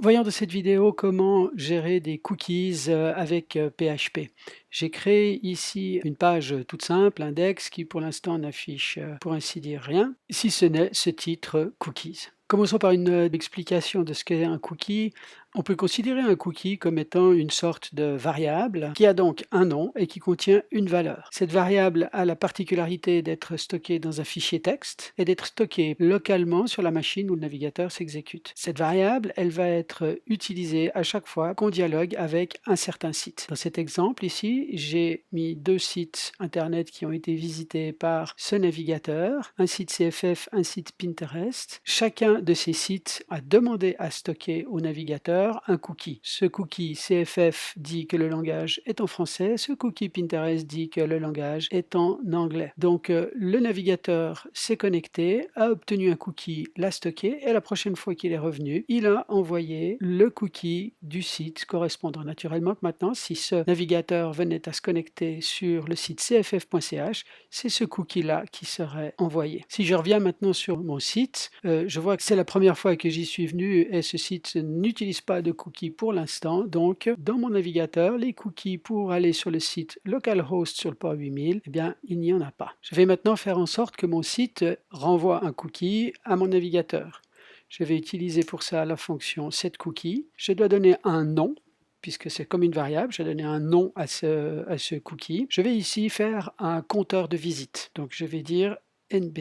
Voyons dans cette vidéo comment gérer des cookies avec PHP. J'ai créé ici une page toute simple, index, qui pour l'instant n'affiche pour ainsi dire rien, si ce n'est ce titre cookies. Commençons par une explication de ce qu'est un cookie. On peut considérer un cookie comme étant une sorte de variable qui a donc un nom et qui contient une valeur. Cette variable a la particularité d'être stockée dans un fichier texte et d'être stockée localement sur la machine où le navigateur s'exécute. Cette variable, elle va être utilisée à chaque fois qu'on dialogue avec un certain site. Dans cet exemple ici, j'ai mis deux sites internet qui ont été visités par ce navigateur, un site CFF, un site Pinterest. Chacun de ces sites a demandé à stocker au navigateur un cookie. Ce cookie CFF dit que le langage est en français, ce cookie Pinterest dit que le langage est en anglais. Donc le navigateur s'est connecté, a obtenu un cookie, l'a stocké et la prochaine fois qu'il est revenu, il a envoyé le cookie du site correspondant. Naturellement que maintenant, si ce navigateur venait à se connecter sur le site cff.ch, c'est ce cookie-là qui serait envoyé. Si je reviens maintenant sur mon site, je vois que c'est la première fois que j'y suis venu et ce site n'utilise pas de cookies pour l'instant. Donc, dans mon navigateur, les cookies pour aller sur le site localhost sur le port 8000, eh bien, il n'y en a pas. Je vais maintenant faire en sorte que mon site renvoie un cookie à mon navigateur. Je vais utiliser pour ça la fonction setCookie. Je dois donner un nom, puisque c'est comme une variable, je vais donner un nom à ce cookie. Je vais ici faire un compteur de visites. Donc je vais dire nb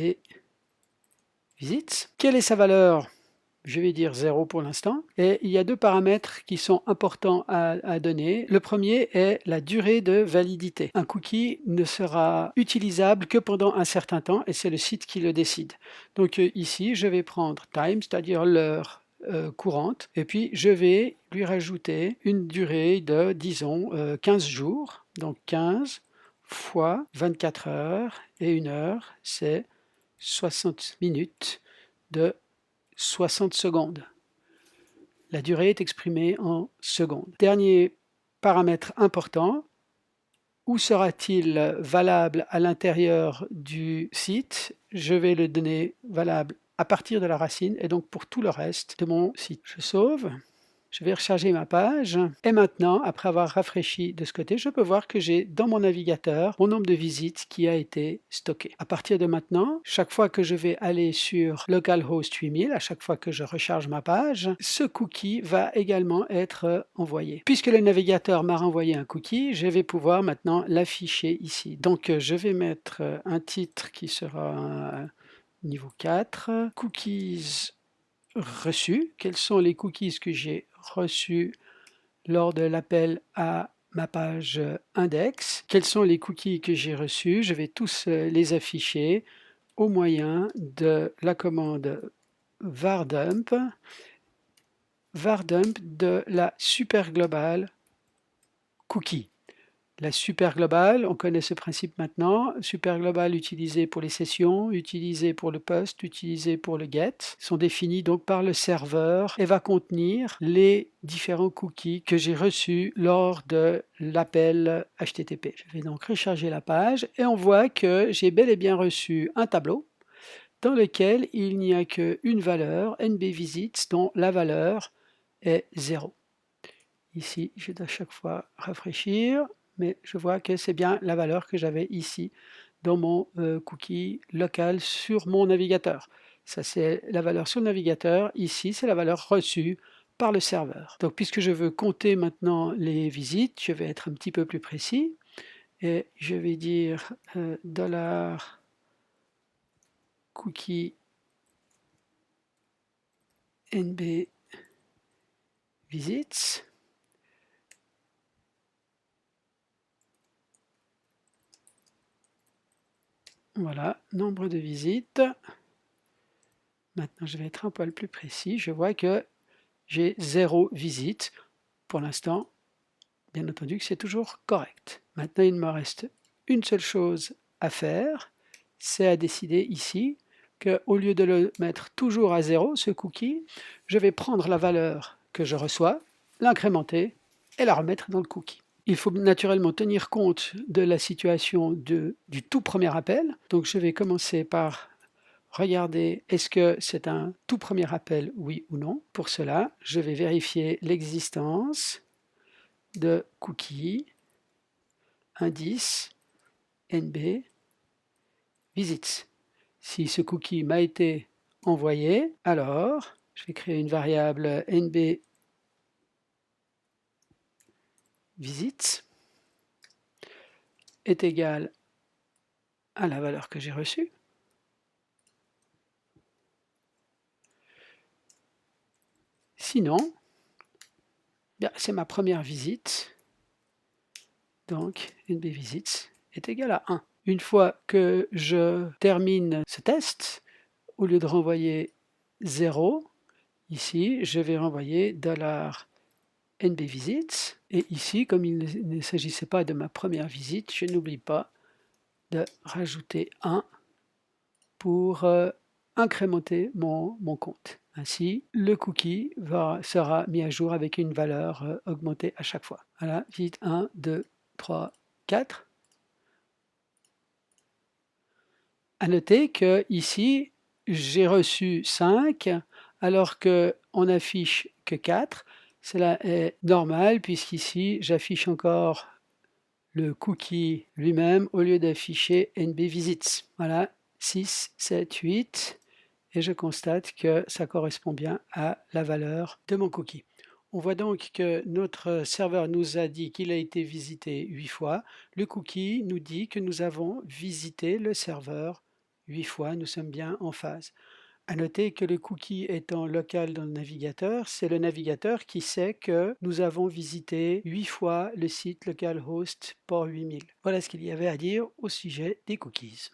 visits. Quelle est sa valeur? Je vais dire 0 pour l'instant. Et il y a deux paramètres qui sont importants à donner. Le premier est la durée de validité. Un cookie ne sera utilisable que pendant un certain temps et c'est le site qui le décide. Donc ici, je vais prendre time, c'est-à-dire l'heure courante, et puis je vais lui rajouter une durée de, disons, 15 jours. Donc 15 fois 24 heures et une heure, c'est 60 minutes de 60 secondes. La durée est exprimée en secondes. Dernier paramètre important, où sera-t-il valable à l'intérieur du site? Je vais le donner valable à partir de la racine et donc pour tout le reste de mon site. Je sauve. Je vais recharger ma page et maintenant, après avoir rafraîchi de ce côté, je peux voir que j'ai dans mon navigateur mon nombre de visites qui a été stocké. À partir de maintenant, chaque fois que je vais aller sur localhost 8000, à chaque fois que je recharge ma page, ce cookie va également être envoyé. Puisque le navigateur m'a renvoyé un cookie, je vais pouvoir maintenant l'afficher ici. Donc je vais mettre un titre qui sera niveau 4, cookies reçus. Quels sont les cookies que j'ai reçus lors de l'appel à ma page index? Quels sont les cookies que j'ai reçus? Je vais tous les afficher au moyen de la commande vardump de la super globale cookie. La super globale, on connaît ce principe maintenant, super globale utilisée pour les sessions, utilisée pour le post, utilisée pour le get, sont définies donc par le serveur et va contenir les différents cookies que j'ai reçus lors de l'appel HTTP. Je vais donc recharger la page et on voit que j'ai bel et bien reçu un tableau dans lequel il n'y a qu'une valeur, nbvisits, dont la valeur est 0. Ici, je dois à chaque fois rafraîchir, mais je vois que c'est bien la valeur que j'avais ici dans mon cookie local sur mon navigateur. Ça, c'est la valeur sur le navigateur. Ici, c'est la valeur reçue par le serveur. Donc, puisque je veux compter maintenant les visites, je vais être un petit peu plus précis et je vais dire dollar cookie nb visits. Voilà, nombre de visites. Maintenant, je vais être un poil plus précis. Je vois que j'ai 0 visite. Pour l'instant, bien entendu que c'est toujours correct. Maintenant, il me reste une seule chose à faire, c'est à décider ici qu'au lieu de le mettre toujours à 0, ce cookie, je vais prendre la valeur que je reçois, l'incrémenter et la remettre dans le cookie. Il faut naturellement tenir compte de la situation du tout premier appel. Donc je vais commencer par regarder est-ce que c'est un tout premier appel, oui ou non. Pour cela, je vais vérifier l'existence de cookie indice nb visits. Si ce cookie m'a été envoyé, alors je vais créer une variable nb visits est égale à la valeur que j'ai reçue. Sinon, c'est ma première visite, donc nbVisits est égal à 1. Une fois que je termine ce test, au lieu de renvoyer 0, ici, je vais renvoyer $nbVisits. Et ici, comme il ne s'agissait pas de ma première visite, je n'oublie pas de rajouter 1 pour incrémenter mon compte. Ainsi, le cookie sera mis à jour avec une valeur augmentée à chaque fois. Voilà, visite 1, 2, 3, 4. À noter que ici, j'ai reçu 5, alors qu'on affiche que 4. Cela est normal, puisqu'ici, j'affiche encore le cookie lui-même au lieu d'afficher nbVisits. Voilà, 6, 7, 8. Et je constate que ça correspond bien à la valeur de mon cookie. On voit donc que notre serveur nous a dit qu'il a été visité 8 fois. Le cookie nous dit que nous avons visité le serveur 8 fois. Nous sommes bien en phase. À noter que le cookie étant local dans le navigateur, c'est le navigateur qui sait que nous avons visité 8 fois le site localhost port 8000. Voilà ce qu'il y avait à dire au sujet des cookies.